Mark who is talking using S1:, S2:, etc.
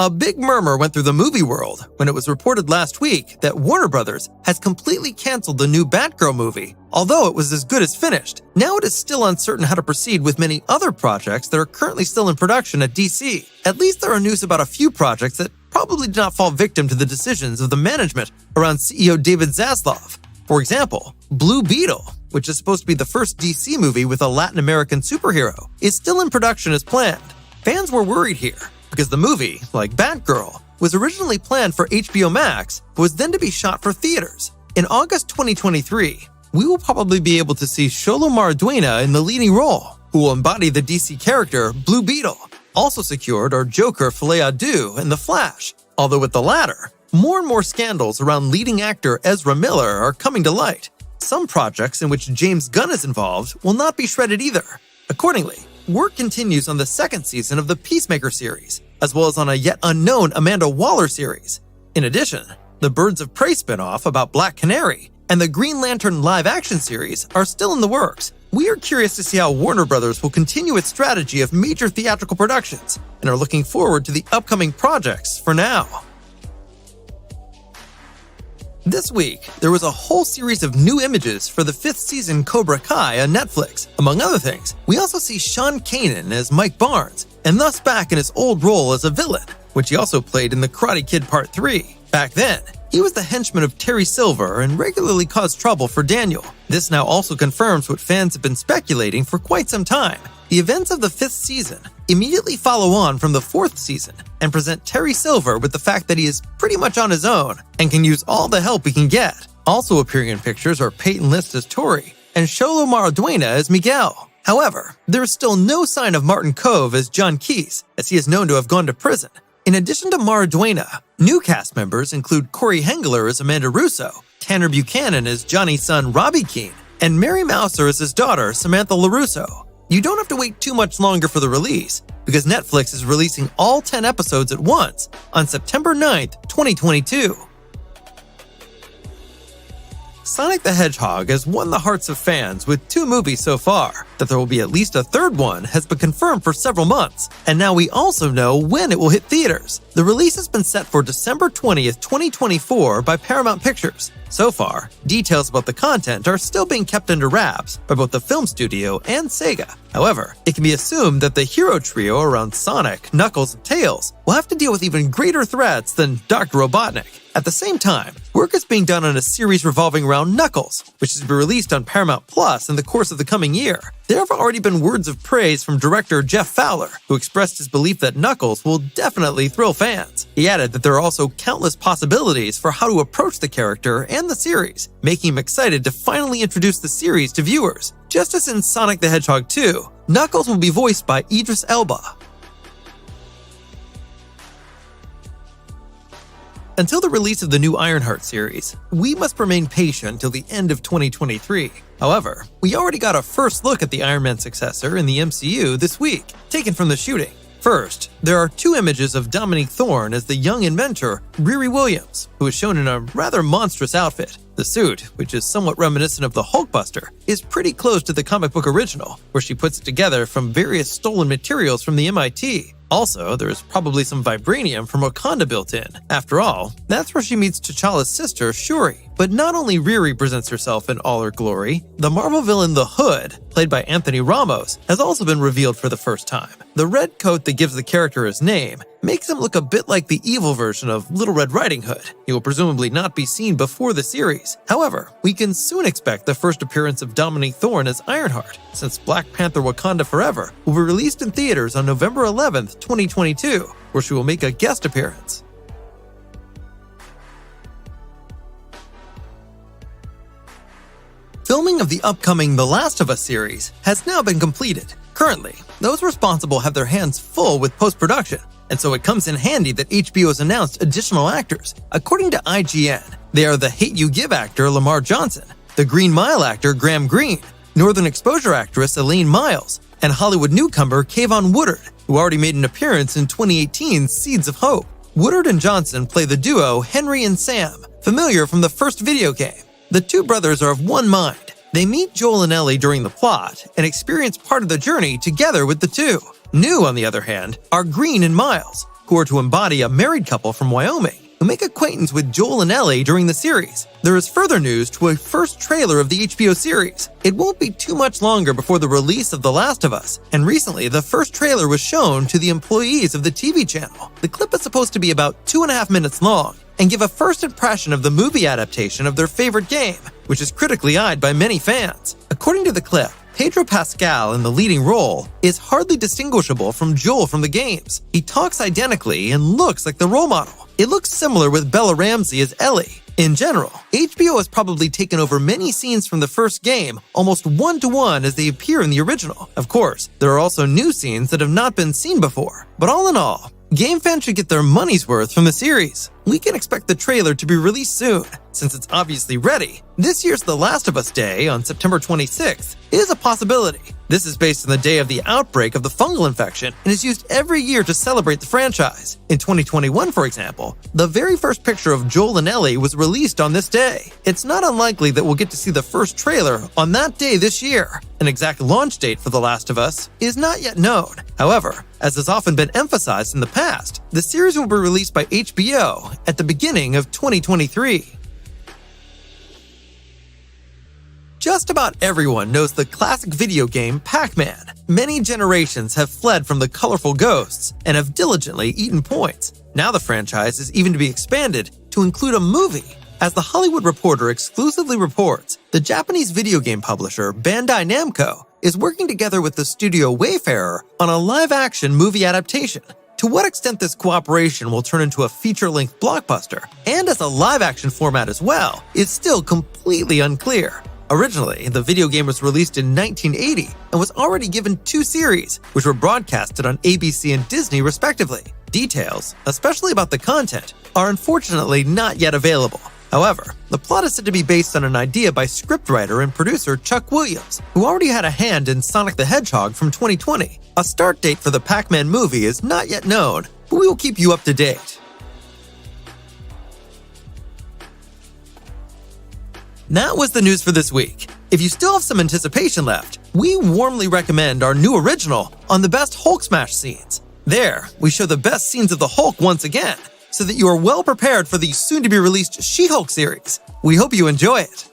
S1: A big murmur went through the movie world when it was reported last week that Warner Brothers has completely canceled the new Batgirl movie. Although it was as good as finished, now it is still uncertain how to proceed with many other projects that are currently still in production at DC. At least there are news about a few projects that probably did not fall victim to the decisions of the management around CEO David Zaslav. For example, Blue Beetle, which is supposed to be the first DC movie with a Latin American superhero, is still in production as planned. Fans were worried here, because the movie, like Batgirl, was originally planned for HBO Max, but was then to be shot for theaters. In August 2023, we will probably be able to see Xolo Maridueña in the leading role, who will embody the DC character Blue Beetle. Also secured are Joker Folia Du and The Flash, although with the latter, more and more scandals around leading actor Ezra Miller are coming to light. Some projects in which James Gunn is involved will not be shredded either. Accordingly, work continues on the second season of the Peacemaker series, as well as on a yet unknown Amanda Waller series. In addition, the Birds of Prey spinoff about Black Canary and the Green Lantern live-action series are still in the works. We are curious to see how Warner Brothers will continue its strategy of major theatrical productions and are looking forward to the upcoming projects for now. This week, there was a whole series of new images for the 5th season Cobra Kai on Netflix. Among other things, we also see Sean Kanan as Mike Barnes, and thus back in his old role as a villain, which he also played in The Karate Kid Part 3. Back then, he was the henchman of Terry Silver and regularly caused trouble for Daniel. This now also confirms what fans have been speculating for quite some time. The events of the 5th season immediately follow on from the 4th season and present Terry Silver with the fact that he is pretty much on his own and can use all the help he can get. Also appearing in pictures are Peyton List as Tori and Xolo Maridueña as Miguel. However, there is still no sign of Martin Kove as John Keese, as he is known to have gone to prison. In addition to Maridueña, new cast members include Corey Hengler as Amanda Russo, Tanner Buchanan as Johnny's son Robbie Keene, and Mary Mouser as his daughter Samantha LaRusso. You don't have to wait too much longer for the release, because Netflix is releasing all 10 episodes at once on September 9th, 2022. Sonic the Hedgehog has won the hearts of fans with 2 movies so far. That there will be at least a third one has been confirmed for several months, and now we also know when it will hit theaters. The release has been set for December 20th, 2024 by Paramount Pictures. So far, details about the content are still being kept under wraps by both the film studio and Sega. However, it can be assumed that the hero trio around Sonic, Knuckles, and Tails will have to deal with even greater threats than Dr. Robotnik. At the same time, work is being done on a series revolving around Knuckles, which is to be released on Paramount Plus in the course of the coming year. There have already been words of praise from director Jeff Fowler, who expressed his belief that Knuckles will definitely thrill fans. He added that there are also countless possibilities for how to approach the character and the series, making him excited to finally introduce the series to viewers. Just as in Sonic the Hedgehog 2, Knuckles will be voiced by Idris Elba. Until the release of the new Ironheart series, we must remain patient till the end of 2023. However, we already got a first look at the Iron Man successor in the MCU this week, taken from the shooting. First, there are 2 images of Dominique Thorne as the young inventor Riri Williams, who is shown in a rather monstrous outfit. The suit, which is somewhat reminiscent of the Hulkbuster, is pretty close to the comic book original, where she puts it together from various stolen materials from the MIT. Also, there is probably some vibranium from Wakanda built in. After all, that's where she meets T'Challa's sister, Shuri. But not only Riri presents herself in all her glory, the Marvel villain The Hood, played by Anthony Ramos, has also been revealed for the first time. The red coat that gives the character his name makes him look a bit like the evil version of Little Red Riding Hood. He will presumably not be seen before the series. However, we can soon expect the first appearance of Dominique Thorne as Ironheart, since Black Panther Wakanda Forever will be released in theaters on November 11th, 2022, where she will make a guest appearance. Filming of the upcoming The Last of Us series has now been completed. Currently, those responsible have their hands full with post-production, and so it comes in handy that HBO has announced additional actors. According to IGN, they are the Hate U Give actor Lamar Johnson, the Green Mile actor Graham Greene, Northern Exposure actress Elaine Miles, and Hollywood newcomer Kayvon Woodard, who already made an appearance in 2018's Seeds of Hope. Woodard and Johnson play the duo Henry and Sam, familiar from the first video game. The 2 brothers are of one mind. They meet Joel and Ellie during the plot and experience part of the journey together with the 2. New, on the other hand, are Greene and Miles, who are to embody a married couple from Wyoming, who make acquaintance with Joel and Ellie during the series. There is further news to a first trailer of the HBO series. It won't be too much longer before the release of The Last of Us, and recently the first trailer was shown to the employees of the TV channel. The clip is supposed to be about 2.5 minutes long and give a first impression of the movie adaptation of their favorite game, which is critically eyed by many fans. According to the clip, Pedro Pascal in the leading role is hardly distinguishable from Joel from the games. He talks identically and looks like the role model. It looks similar with Bella Ramsey as Ellie. In general, HBO has probably taken over many scenes from the first game almost one-to-one as they appear in the original. Of course, there are also new scenes that have not been seen before. But all in all, game fans should get their money's worth from the series. We can expect the trailer to be released soon, since it's obviously ready. This year's The Last of Us Day on September 26th is a possibility. This is based on the day of the outbreak of the fungal infection and is used every year to celebrate the franchise. In 2021, for example, the very first picture of Joel and Ellie was released on this day. It's not unlikely that we'll get to see the first trailer on that day this year. An exact launch date for The Last of Us is not yet known. However, as has often been emphasized in the past, the series will be released by HBO at the beginning of 2023. Just about everyone knows the classic video game Pac-Man. Many generations have fled from the colorful ghosts and have diligently eaten points. Now the franchise is even to be expanded to include a movie. As The Hollywood Reporter exclusively reports, the Japanese video game publisher Bandai Namco is working together with the studio Wayfarer on a live-action movie adaptation. To what extent this cooperation will turn into a feature-length blockbuster, and as a live-action format as well, is still completely unclear. Originally, the video game was released in 1980 and was already given 2 series, which were broadcasted on ABC and Disney respectively. Details, especially about the content, are unfortunately not yet available. However, the plot is said to be based on an idea by scriptwriter and producer Chuck Williams, who already had a hand in Sonic the Hedgehog from 2020. A start date for the Pac-Man movie is not yet known, but we will keep you up to date. That was the news for this week. If you still have some anticipation left, we warmly recommend our new original on the best Hulk smash scenes. There, we show the best scenes of the Hulk once again, so that you are well prepared for the soon-to-be-released She-Hulk series. We hope you enjoy it.